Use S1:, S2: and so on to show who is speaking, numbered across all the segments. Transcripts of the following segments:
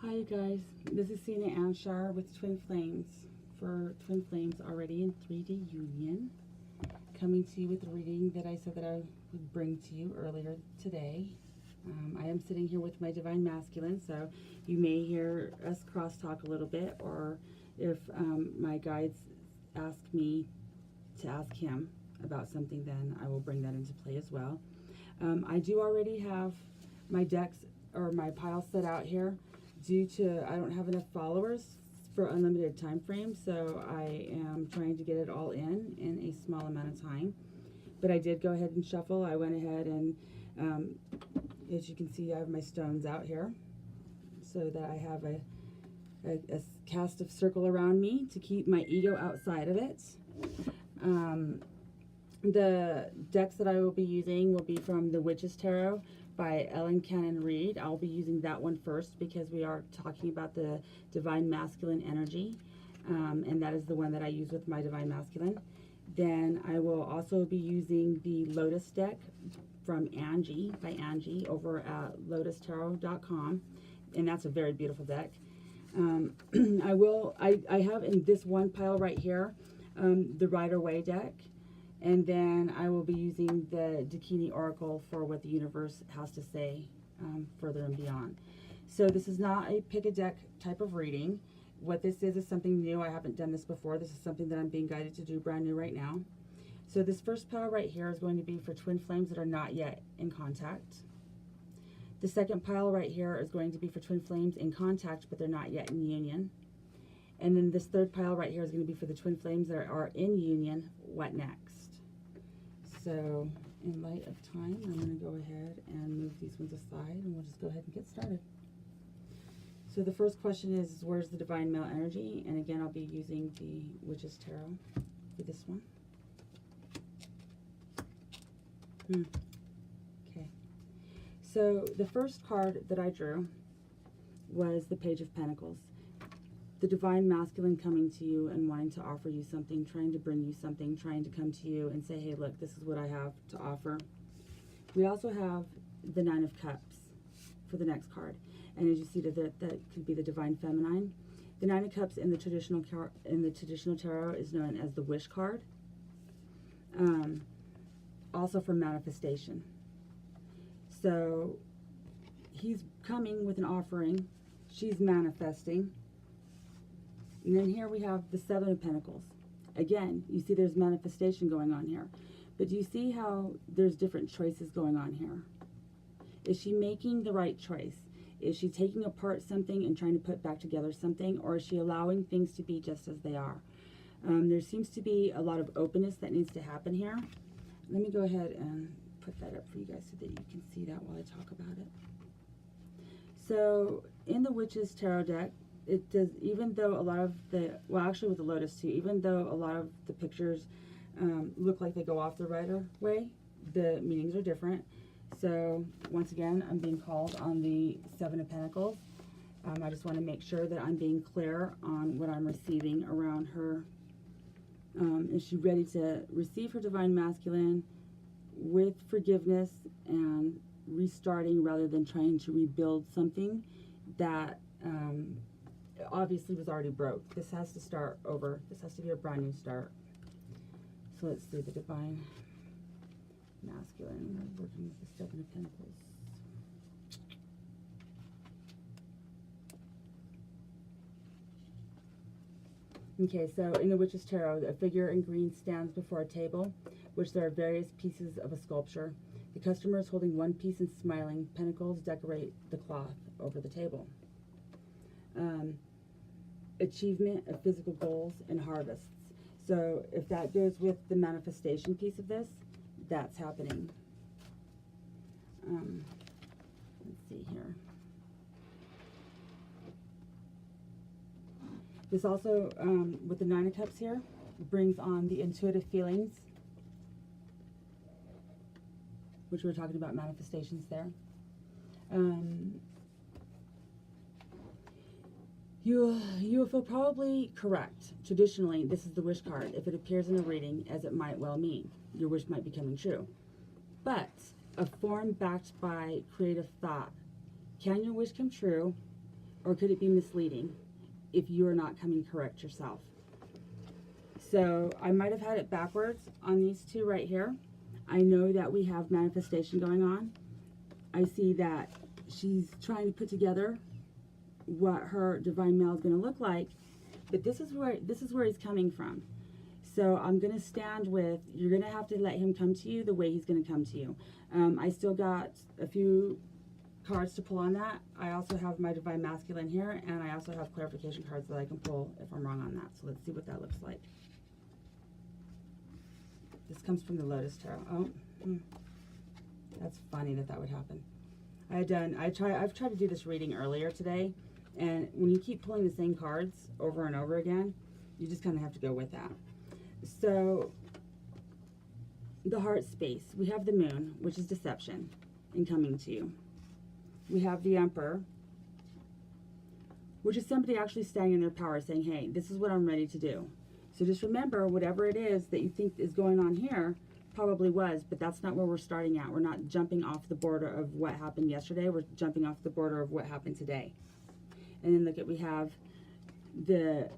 S1: Hi you guys, this is Cena Anshar with Twin Flames for Twin Flames already in 3D Union. Coming to you with a reading that I said that I would bring to you earlier today. I am sitting here with my Divine Masculine, so you may hear us crosstalk a little bit, or if my guides ask me to ask him about something, then I will bring that into play as well. I do already have my decks or my pile set out here. Due to I don't have enough followers for unlimited time frame, so I am trying to get it all in a small amount of time. But I did go ahead and shuffle. I went ahead and as you can see, I have my stones out here so that I have a cast of circle around me to keep my ego outside of it. The decks that I will be using will be from the Witch's Tarot by Ellen Cannon Reed. I'll be using that one first because we are talking about the Divine Masculine energy, and that is the one that I use with my Divine Masculine. Then I will also be using the Lotus deck from Angie, by Angie, over at lotustarot.com, and that's a very beautiful deck. I have in this one pile right here the Rider-Waite deck. And then I will be using the Dakini Oracle for what the universe has to say further and beyond. So this is not a pick a deck type of reading. What this is something new. I haven't done this before. This is something that I'm being guided to do brand new right now. So this first pile right here is going to be for twin flames that are not yet in contact. The second pile right here is going to be for twin flames in contact, but they're not yet in union. And then this third pile right here is going to be for the twin flames that are in union. What next? So, in light of time, I'm going to go ahead and move these ones aside, and we'll just go ahead and get started. So the first question is where's the Divine Male Energy? And again, I'll be using the Witch's Tarot for this one. Okay. So the first card that I drew was the Page of Pentacles. The Divine Masculine coming to you and wanting to offer you something, trying to bring you something, trying to come to you and say, hey, look, this is what I have to offer. We also have the Nine of Cups for the next card. And as you see, that could be the Divine Feminine. The Nine of Cups in the traditional tarot is known as the Wish card. Also for manifestation. So he's coming with an offering. She's manifesting. And then here we have the Seven of Pentacles. Again, you see there's manifestation going on here. But do you see how there's different choices going on here? Is she making the right choice? Is she taking apart something and trying to put back together something? Or is she allowing things to be just as they are? There seems to be a lot of openness that needs to happen here. Let me go ahead and put that up for you guys so that you can see that while I talk about it. So in the Witch's Tarot deck, it does, even though a lot of the, well actually with the Lotus too, even though a lot of the pictures look like they go off the Rider-Waite, the meanings are different. So once again, I'm being called on the Seven of Pentacles. I just want to make sure that I'm being clear on what I'm receiving around her. Is she ready to receive her Divine Masculine with forgiveness and restarting rather than trying to rebuild something that obviously was already broke? This has to start over. This has to be a brand new start. So let's see the Divine Masculine. We're working with the Seven of Pentacles. Okay, so in the Witch's Tarot, a figure in green stands before a table, which there are various pieces of a sculpture. The customer is holding one piece and smiling. Pentacles decorate the cloth over the table. Achievement of physical goals and harvests. So if that goes with the manifestation piece of this, that's happening. Let's see here. This also, with the Nine of Cups here, brings on the intuitive feelings, which we were talking about manifestations there. You feel probably correct. Traditionally, this is the wish card. If it appears in a reading, as it might well mean, your wish might be coming true. But a form backed by creative thought. Can your wish come true or could it be misleading if you're not coming correct yourself? So I might have had it backwards on these two right here. I know that we have manifestation going on. I see that she's trying to put together what her divine male is going to look like, but this is where he's coming from. So I'm going to stand with, you're going to have to let him come to you the way he's going to come to you. I still got a few cards to pull on that. I also have my divine masculine here, and I also have clarification cards that I can pull if I'm wrong on that. So let's see what that looks like. This comes from the Lotus Tarot. Oh, that's funny that would happen. I've tried to do this reading earlier today, and when you keep pulling the same cards over and over again, you just kind of have to go with that. So the heart space, we have the moon, which is deception and coming to you. We have the Emperor, which is somebody actually standing in their power saying, hey, this is what I'm ready to do. So just remember, whatever it is that you think is going on here probably was, but that's not where we're starting at. We're not jumping off the border of what happened yesterday. We're jumping off the border of what happened today. And then look at, we have the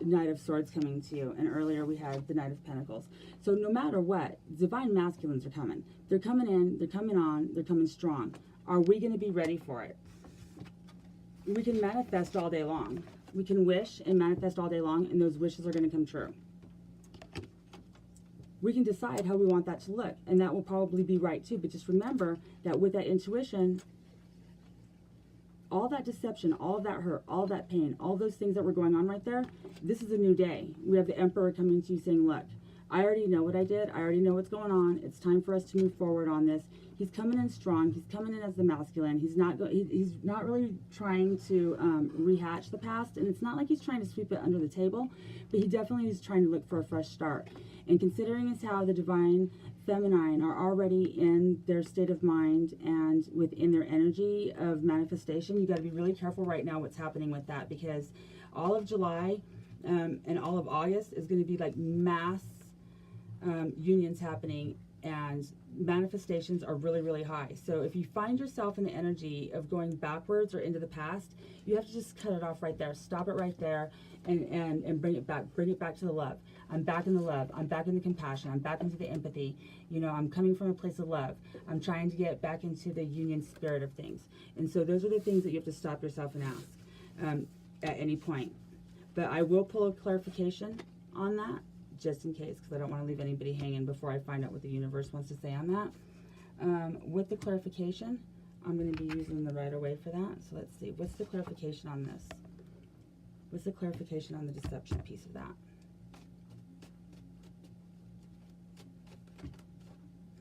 S1: Knight of Swords coming to you, and earlier we had the Knight of Pentacles. So no matter what, divine masculines are coming. They're coming in, they're coming on, they're coming strong. Are we going to be ready for it? We can manifest all day long. We can wish and manifest all day long, and those wishes are going to come true. We can decide how we want that to look, and that will probably be right too. But just remember that with that intuition, all that deception, all that hurt, all that pain, all those things that were going on right there, this is a new day. We have the Emperor coming to you saying, look, I already know what I did. I already know what's going on. It's time for us to move forward on this. He's coming in strong. He's coming in as the masculine. He's not really trying to rehatch the past, and it's not like he's trying to sweep it under the table, but he definitely is trying to look for a fresh start. And considering as how the divine feminine are already in their state of mind and within their energy of manifestation, you got to be really careful right now what's happening with that, because all of July and all of August is going to be like mass unions happening, and manifestations are really, really high. So if you find yourself in the energy of going backwards or into the past, you have to just cut it off right there. Stop it right there and bring it back. Bring it back to the love. I'm back in the love. I'm back in the compassion. I'm back into the empathy. You know, I'm coming from a place of love. I'm trying to get back into the union spirit of things. And so those are the things that you have to stop yourself and ask at any point. But I will pull a clarification on that, just in case, because I don't want to leave anybody hanging before I find out what the universe wants to say on that. With the clarification, I'm going to be using the Rider-Waite for that. So let's see. What's the clarification on this? What's the clarification on the deception piece of that?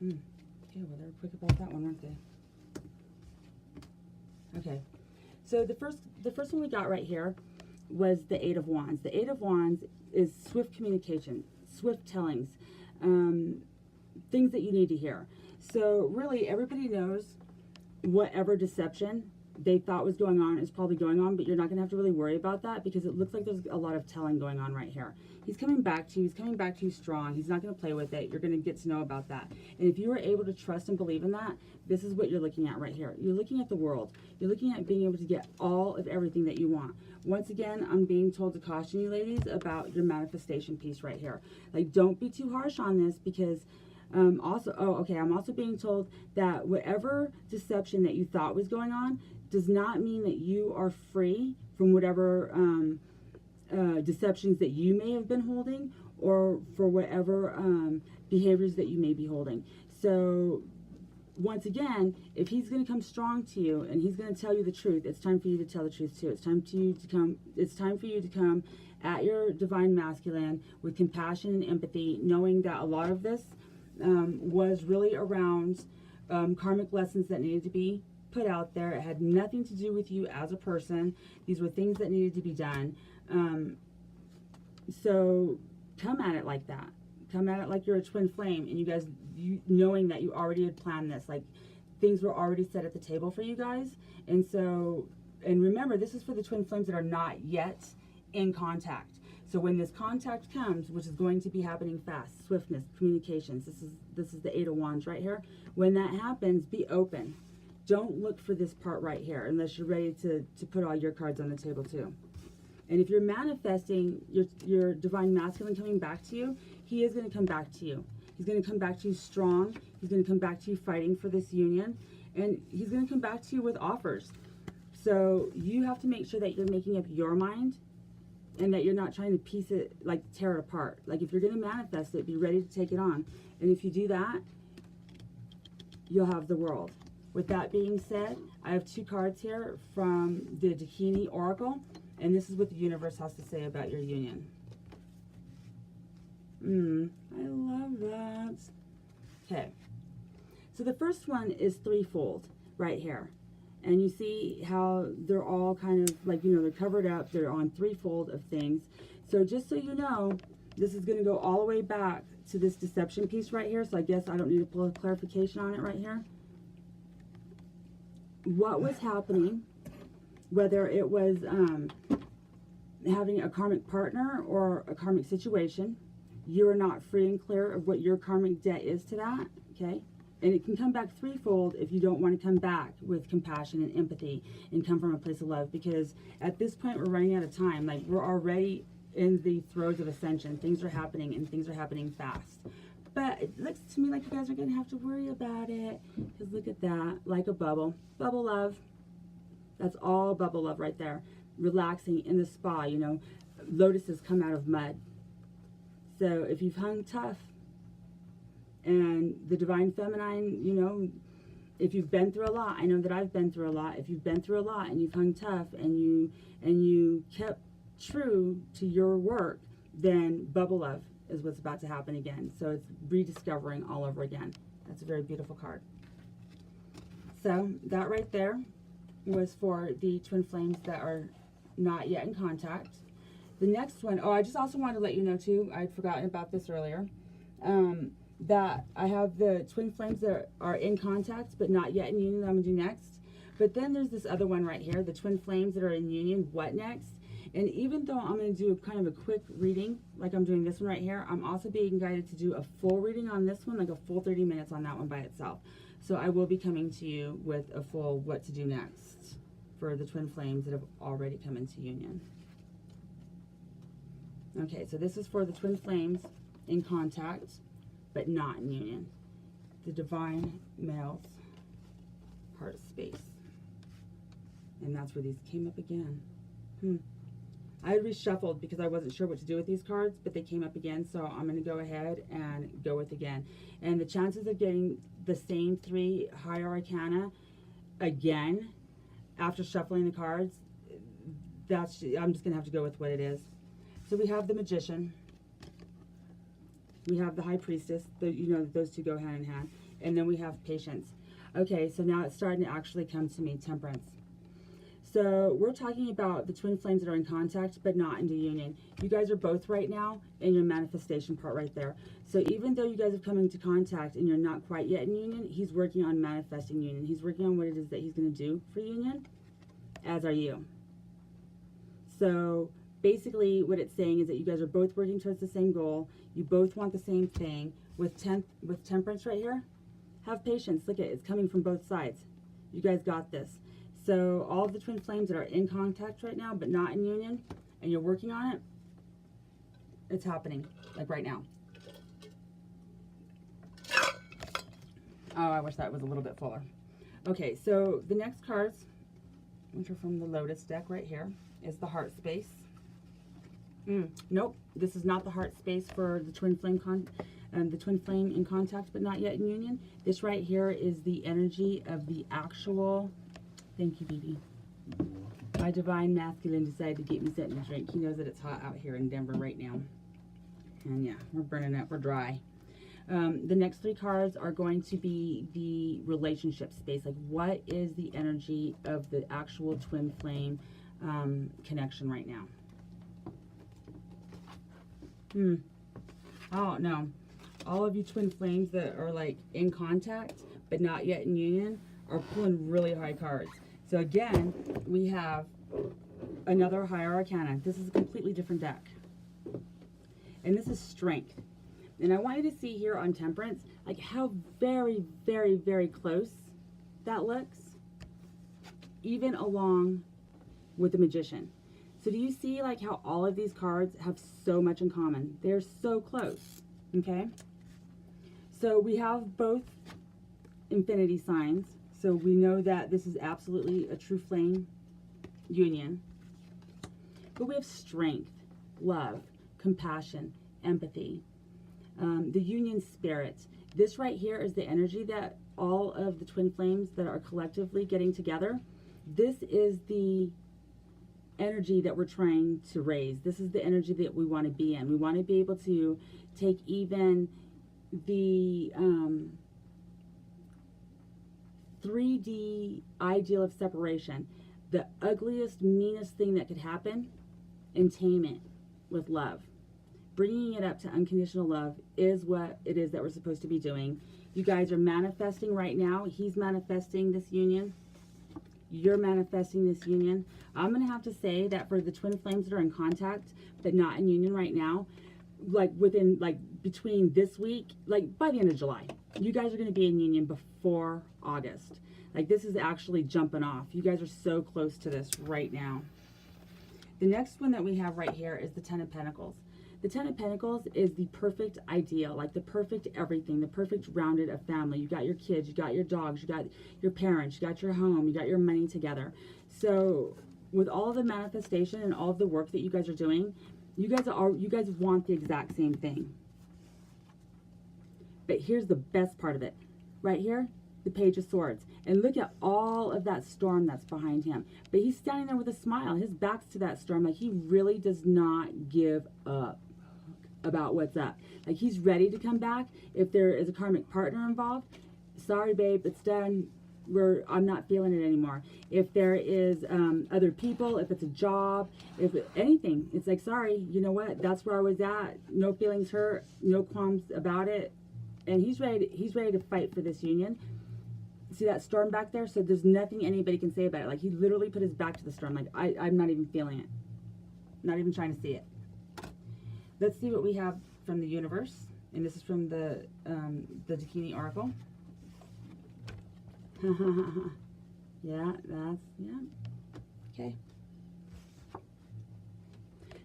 S1: Okay, well, they were quick about that one, weren't they? Okay. So the first one we got right here was the Eight of Wands. The Eight of Wands is swift communication, swift tellings, things that you need to hear. So really, everybody knows whatever deception they thought was going on is probably going on, but you're not going to have to really worry about that, because it looks like there's a lot of telling going on right here. He's coming back to you. He's coming back to you strong. He's not going to play with it. You're going to get to know about that. And if you were able to trust and believe in that, this is what you're looking at right here. You're looking at the world. You're looking at being able to get all of everything that you want. Once again, I'm being told to caution you ladies about your manifestation piece right here. Like, don't be too harsh on this, because I'm also being told that whatever deception that you thought was going on does not mean that you are free from whatever deceptions that you may have been holding, or for whatever behaviors that you may be holding. So once again, if he's going to come strong to you and he's going to tell you the truth, it's time for you to tell the truth too. It's time for you to come at your divine masculine with compassion and empathy, knowing that a lot of this was really around karmic lessons that needed to be put out there. It had nothing to do with you as a person. These were things that needed to be done. So come at it like that. Come at it like you're a twin flame, and you knowing that you already had planned this. Like, things were already set at the table for you guys. And so, and remember, this is for the twin flames that are not yet in contact. So when this contact comes, which is going to be happening fast, swiftness, communications, this is the Eight of Wands right here. When that happens, be open. don't look for this part right here unless you're ready to put all your cards on the table too. And if you're manifesting your divine masculine coming back to you, he is going to come back to you. He's going to come back to you strong. He's going to come back to you fighting for this union. And he's going to come back to you with offers. So you have to make sure that you're making up your mind and that you're not trying to piece it, like tear it apart. Like if you're going to manifest it, be ready to take it on. And if you do that, you'll have the world. With that being said, I have 2 cards here from the Dakini Oracle. And this is what the universe has to say about your union. I love that. Okay. So the first one is threefold right here. And you see how they're all kind of like, they're covered up. They're on threefold of things. So just so you know, this is going to go all the way back to this deception piece right here. So I guess I don't need to pull a clarification on it right here. What was happening, whether it was having a karmic partner or a karmic situation, you are not free and clear of what your karmic debt is to that, okay? And it can come back threefold if you don't want to come back with compassion and empathy and come from a place of love, because at this point we're running out of time. Like, we're already in the throes of ascension. Things are happening, and things are happening fast. But it looks to me like you guys are going to have to worry about it, because look at that, like a bubble. Bubble love. That's all bubble love right there. Relaxing in the spa, lotuses come out of mud. So if you've hung tough, and the divine feminine, if you've been through a lot, I know that I've been through a lot. If you've been through a lot and you've hung tough and you kept true to your work, then bubble love is what's about to happen again. So it's rediscovering all over again. That's a very beautiful card. So that right there was for the twin flames that are not yet in contact. The next one, I just also wanted to let you know too, I'd forgotten about this earlier, that I have the twin flames that are in contact but not yet in union that I'm going to do next. But then there's this other one right here, the twin flames that are in union, what next? And even though I'm going to do kind of a quick reading, like I'm doing this one right here, I'm also being guided to do a full reading on this one, like a full 30 minutes on that one by itself. So I will be coming to you with a full what to do next for the twin flames that have already come into union. Okay, so this is for the twin flames in contact, but not in union. The divine male's heart space. And that's where these came up again. I reshuffled because I wasn't sure what to do with these cards, but they came up again, so I'm going to go ahead and go with again. And the chances of getting the same 3 higher arcana again after shuffling the cards, I'm just going to have to go with what it is. So we have the Magician, we have the High Priestess, those two go hand in hand, and then we have Patience. Okay, so now it's starting to actually come to me, Temperance. So we're talking about the twin flames that are in contact but not into union. You guys are both right now in your manifestation part right there. So even though you guys have come into contact and you're not quite yet in union, he's working on manifesting union. He's working on what it is that he's going to do for union, as are you. So basically what it's saying is that you guys are both working towards the same goal. You both want the same thing. With Temperance right here, have patience. Look at it. It's coming from both sides. You guys got this. So all of the twin flames that are in contact right now but not in union, and you're working on it, it's happening, like right now. Oh, I wish that was a little bit fuller. Okay, so the next cards, which are from the Lotus deck right here, is the Heart Space. Nope, this is not the Heart Space for the twin flame the twin flame in contact but not yet in union. This right here is the energy of the actual. Thank you, BB. My divine masculine decided to get me something to drink. He knows that it's hot out here in Denver right now. And yeah, we're burning up. We're dry. The next 3 cards are going to be the relationship space. Like, what is the energy of the actual twin flame connection right now? Oh, no. All of you twin flames that are, like, in contact but not yet in union are pulling really high cards. So again, we have another higher arcana. This is a completely different deck. And this is Strength. And I want you to see here on Temperance, like how very, very, very close that looks. even along with the Magician. So do you see like how all of these cards have so much in common? They're so close, okay? So we have both infinity signs. So we know that this is absolutely a true flame union. But we have strength, love, compassion, empathy, the union spirit. This right here is the energy that all of the twin flames that are collectively getting together. This is the energy that we're trying to raise. This is the energy that we want to be in. We want to be able to take even the 3D ideal of separation, the ugliest, meanest thing that could happen, and tame it with love. Bringing it up to unconditional love is what it is that we're supposed to be doing. You guys are manifesting right now. He's manifesting this union. You're manifesting this union. I'm going to have to say that for the twin flames that are in contact but not in union right now, like within, like between this week, like by the end of July, you guys are going to be in union before August. Like this is actually jumping off. You guys are so close to this right now. The next one that we have right here is the Ten of Pentacles. The Ten of Pentacles is the perfect ideal, like the perfect everything, the perfect rounded of family. You got your kids, you got your dogs, you got your parents, you got your home, you got your money together. So with all of the manifestation and all of the work that you guys are doing, you guys want the exact same thing. But here's the best part of it. Right here, the Page of Swords. And look at all of that storm that's behind him. But he's standing there with a smile. His back's to that storm. Like he really does not give up about what's up. Like he's ready to come back. If there is a karmic partner involved, sorry babe, it's done. I'm not feeling it anymore. If there is other people, if it's a job, if anything, it's like, sorry, you know what? That's where I was at. No feelings hurt, no qualms about it. And he's ready to fight for this union. See that storm back there? So there's nothing anybody can say about it. Like he literally put his back to the storm. Like I'm not even feeling it. Not even trying to see it. Let's see what we have from the universe. And this is from the Dakini Oracle. Yeah. Okay.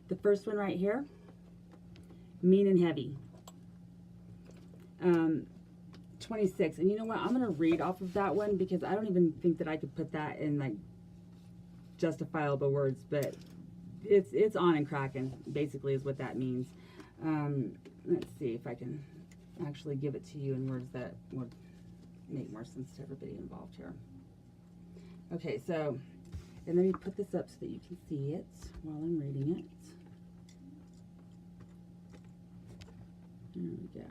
S1: The first one right here, mean and heavy. 26. And you know what? I'm going to read off of that one because I don't even think that I could put that in like justifiable words, but it's on and cracking, basically is what that means. Let's see if I can actually give it to you in words that would make more sense to everybody involved here. Okay, so, and let me put this up so that you can see it while I'm reading it. There we go.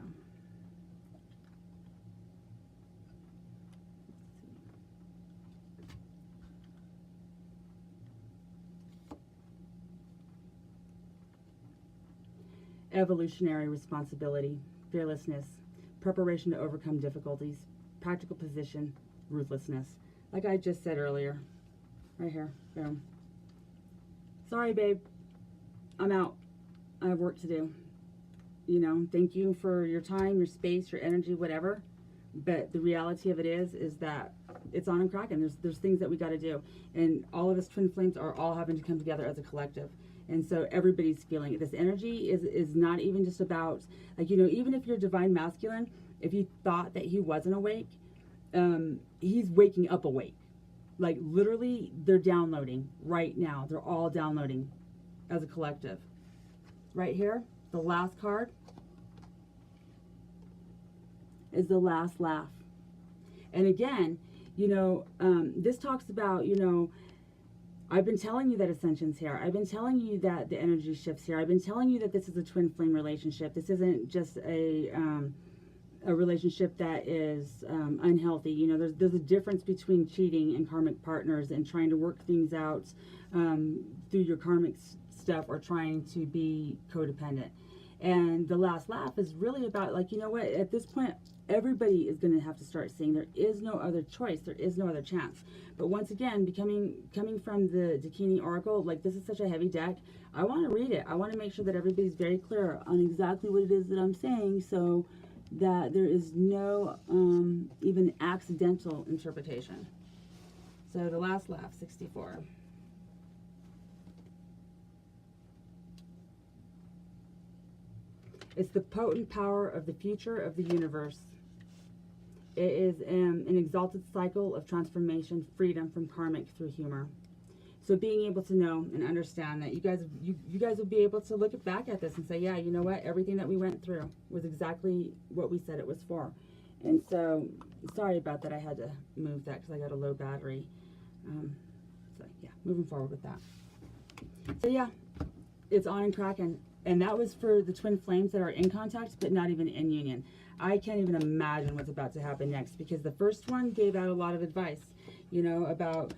S1: Evolutionary responsibility, fearlessness, preparation to overcome difficulties, practical position, ruthlessness. Like I just said earlier, right here, boom. Sorry, babe, I'm out. I have work to do. You know, thank you for your time, your space, your energy, whatever. But the reality of it is that it's on and cracking. There's things that we got to do, and all of us twin flames are all having to come together as a collective. And so everybody's feeling it. This energy is not even just about, like, you know, even if you're divine masculine, if you thought that he wasn't awake, he's waking up awake. Like, literally, they're downloading right now. They're all downloading as a collective. Right here, the last card is the last laugh. And again, you know, this talks about, you know, I've been telling you that ascension's here. I've been telling you that the energy shifts here. I've been telling you that this is a twin flame relationship. This isn't just a relationship that is unhealthy. You know, there's a difference between cheating and karmic partners and trying to work things out through your karmic stuff or trying to be codependent. And the last laugh is really about, like, you know what, at this point, everybody is going to have to start seeing there is no other choice. There is no other chance. But once again, coming from the Dakini Oracle, like, this is such a heavy deck. I want to read it. I want to make sure that everybody's very clear on exactly what it is that I'm saying so that there is no even accidental interpretation. So the last laugh, 64. It's the potent power of the future of the universe. It is an exalted cycle of transformation, freedom from karmic through humor. So being able to know and understand that you guys will be able to look back at this and say, yeah, you know what? Everything that we went through was exactly what we said it was for. And so, sorry about that. I had to move that because I got a low battery. So yeah, moving forward with that. So yeah, it's on and cracking. And that was for the twin flames that are in contact, but not even in union. I can't even imagine what's about to happen next, because the first one gave out a lot of advice, you know, about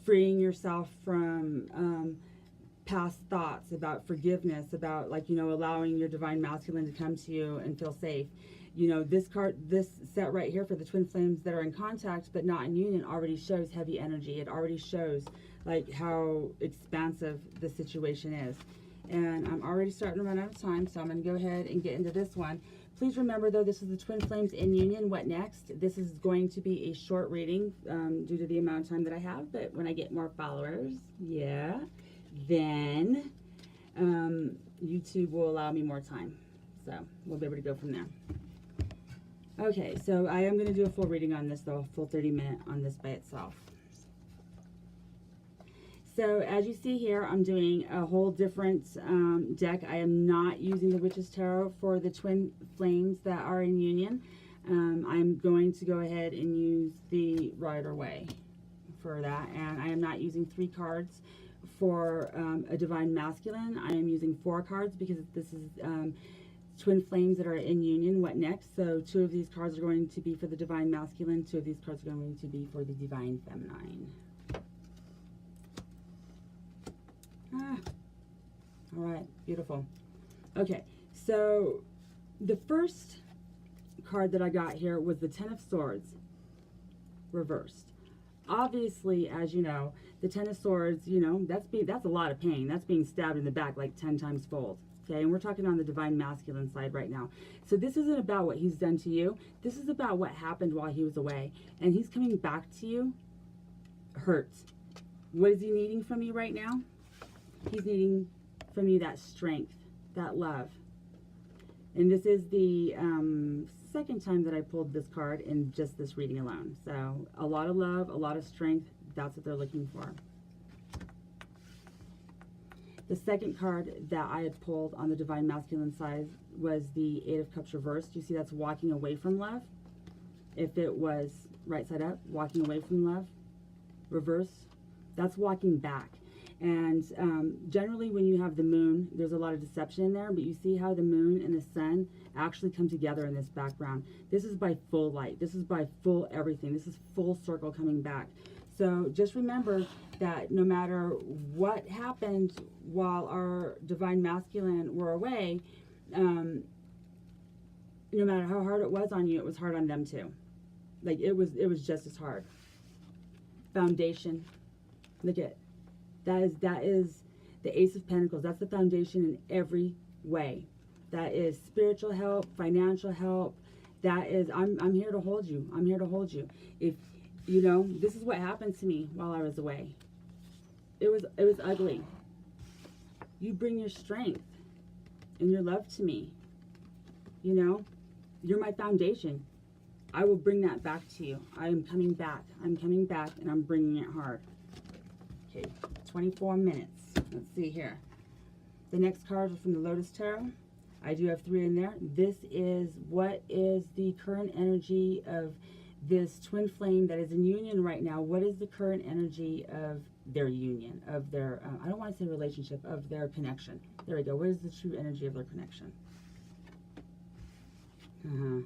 S1: freeing yourself from past thoughts, about forgiveness, about, like, you know, allowing your divine masculine to come to you and feel safe. You know, this card, this set right here for the twin flames that are in contact but not in union already shows heavy energy. It already shows like how expansive the situation is. And I'm already starting to run out of time, so I'm going to go ahead and get into this one. Please remember, though, this is the twin flames in union. What next? This is going to be a short reading due to the amount of time that I have, but when I get more followers, yeah, then YouTube will allow me more time. So we'll be able to go from there. Okay, so I am going to do a full reading on this, though, a full 30-minute on this by itself. So as you see here, I'm doing a whole different deck. I am not using the Witch's Tarot for the twin flames that are in union. I'm going to go ahead and use the Rider Way for that. And I am not using 3 cards for a divine masculine. I am using 4 cards because this is twin flames that are in union. What next? So 2 of these cards are going to be for the divine masculine. 2 of these cards are going to be for the divine feminine. All right, beautiful. Okay, so the first card that I got here was the Ten of Swords reversed. Obviously, as you know, the Ten of Swords, you know, that's a lot of pain. That's being stabbed in the back like 10 times fold. Okay, and we're talking on the divine masculine side right now. So this isn't about what he's done to you. This is about what happened while he was away. And he's coming back to you hurt. What is he needing from you right now? He's needing from you that strength, that love. And this is the second time that I pulled this card in just this reading alone. So a lot of love, a lot of strength, that's what they're looking for. The second card that I had pulled on the divine masculine side was the Eight of Cups reversed. You see that's walking away from love. If it was right side up, walking away from love, reverse, that's walking back. And generally when you have the moon, there's a lot of deception in there, but you see how the moon and the sun actually come together in this background. This is by full light. This is by full everything. This is full circle coming back. So just remember that no matter what happened while our divine masculine were away, no matter how hard it was on you, it was hard on them too. Like it was just as hard. Foundation. Look at that is the Ace of Pentacles. That's the foundation in every way. That is spiritual help, financial help. That is, I'm here to hold you. I'm here to hold you. If you know, this is what happened to me while I was away. It was ugly. You bring your strength and your love to me. You know, you're my foundation. I will bring that back to you. I am coming back. I'm coming back and I'm bringing it hard. Okay, 24 minutes. Let's see here. The next cards are from the Lotus Tarot. I do have 3 in there. This is what is the current energy of this twin flame that is in union right now. What is the current energy of their union, of their, I don't want to say relationship, of their connection. There we go. What is the true energy of their connection? All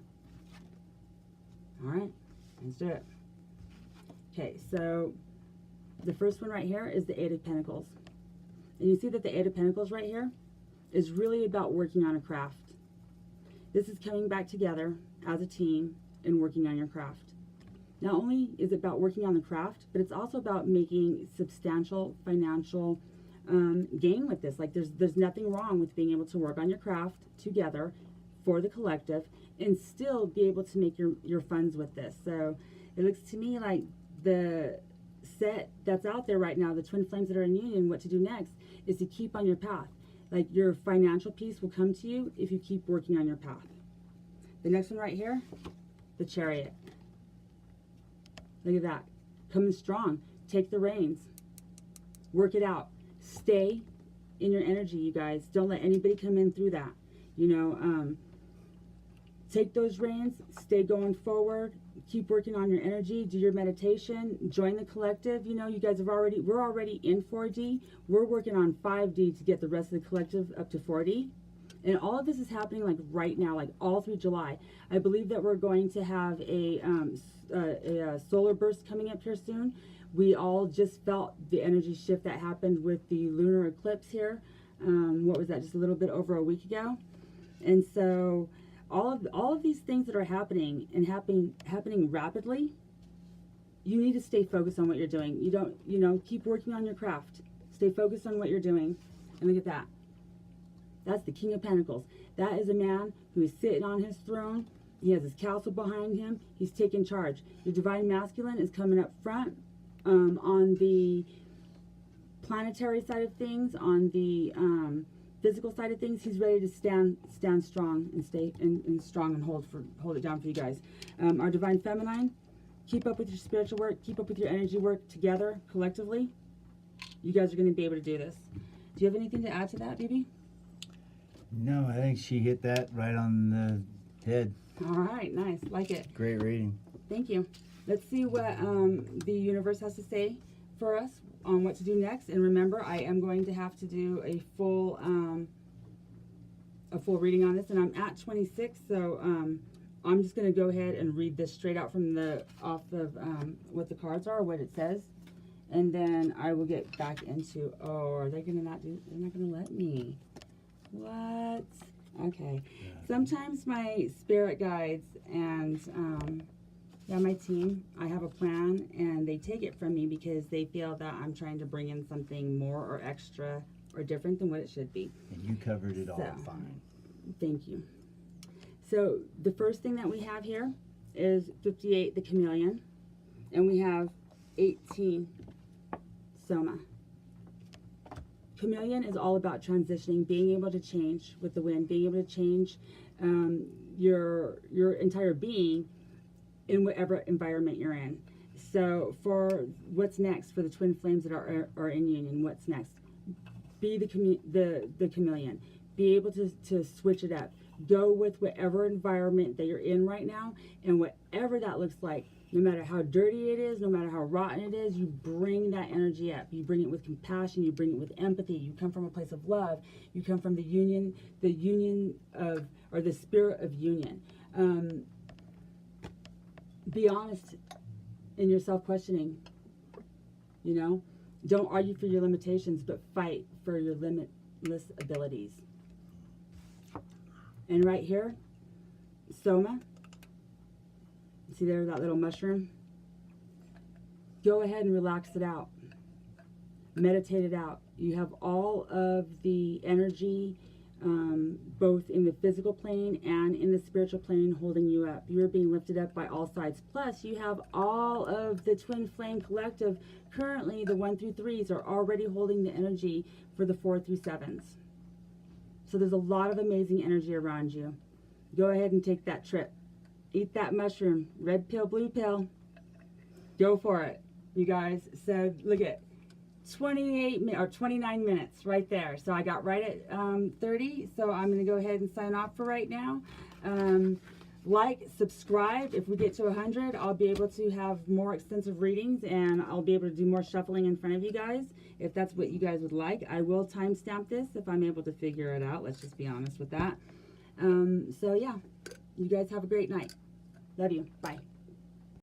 S1: right, let's do it. Okay, so the first one right here is the Eight of Pentacles. And you see that the Eight of Pentacles right here is really about working on a craft. This is coming back together as a team and working on your craft. Not only is it about working on the craft, but it's also about making substantial financial gain with this. Like there's nothing wrong with being able to work on your craft together for the collective and still be able to make your funds with this. So it looks to me like the set that's out there right now, the twin flames that are in union, what to do next is to keep on your path. Like, your financial peace will come to you if you keep working on your path. The next one right here, the Chariot. Look at that. Coming strong. Take the reins. Work it out. Stay in your energy, you guys. Don't let anybody come in through that. You know, take those reins. Stay going forward. Keep working on your energy. Do your meditation. Join the collective. You know, you guys we're already in 4D. We're working on 5D to get the rest of the collective up to 4D. And all of this is happening like right now, like all through July. I believe that we're going to have a solar burst coming up here soon. We all just felt the energy shift that happened with the lunar eclipse here. What was that? Just a little bit over a week ago. And so all of these things that are happening and happening rapidly, you need to stay focused on what you're doing. You don't, you know, keep working on your craft. Stay focused on what you're doing. And look at that. That's the King of Pentacles. That is a man who is sitting on his throne. He has his castle behind him. He's taking charge. Your divine masculine is coming up front on the planetary side of things, on the physical side of things. He's ready to stand strong and stay and strong and hold it down for you guys. Our divine feminine, keep up with your spiritual work, keep up with your energy work together, collectively. You guys are going to be able to do this. Do you have anything to add to that, baby?
S2: No, I think she hit that right on the head.
S1: All right, nice. Like it.
S2: Great reading.
S1: Thank you. Let's see what the universe has to say for us on what to do next. And remember, I am going to have to do a full reading on this, and I'm at 26, so I'm just going to go ahead and read this straight out from off of what the cards are, what it says, and then I will get back into. Oh, are they going to not do? They're not going to let me. What? Okay. Sometimes my spirit guides and yeah, my team, I have a plan, and they take it from me because they feel that I'm trying to bring in something more or extra or different than what it should be.
S2: And you covered it all fine.
S1: Thank you. So the first thing that we have here is 58, the chameleon, and we have 18, Soma. Chameleon is all about transitioning, being able to change with the wind, being able to change your entire being in whatever environment you're in. So for what's next for the twin flames that are in union, what's next? Be the chameleon. Be able to switch it up. Go with whatever environment that you're in right now, and whatever that looks like. No matter how dirty it is, no matter how rotten it is, you bring that energy up. You bring it with compassion. You bring it with empathy. You come from a place of love. You come from the union of, or the spirit of union. Be honest in your self-questioning. You know, don't argue for your limitations, but fight for your limitless abilities. And right here, Soma. See there, that little mushroom? Go ahead and relax it out. Meditate it out. You have all of the energy, both in the physical plane and in the spiritual plane, holding you up. You're being lifted up by all sides. Plus, you have all of the twin flame collective. Currently, the 1 through 3s are already holding the energy for the 4 through 7s. So there's a lot of amazing energy around you. Go ahead and take that trip. Eat that mushroom. Red pill, blue pill. Go for it, you guys. So look at 29 minutes right there. So I got right at 30. So I'm going to go ahead and sign off for right now. Like, subscribe. If we get to 100, I'll be able to have more extensive readings, and I'll be able to do more shuffling in front of you guys if that's what you guys would like. I will timestamp this if I'm able to figure it out. Let's just be honest with that. So yeah, you guys have a great night. Love you. Bye.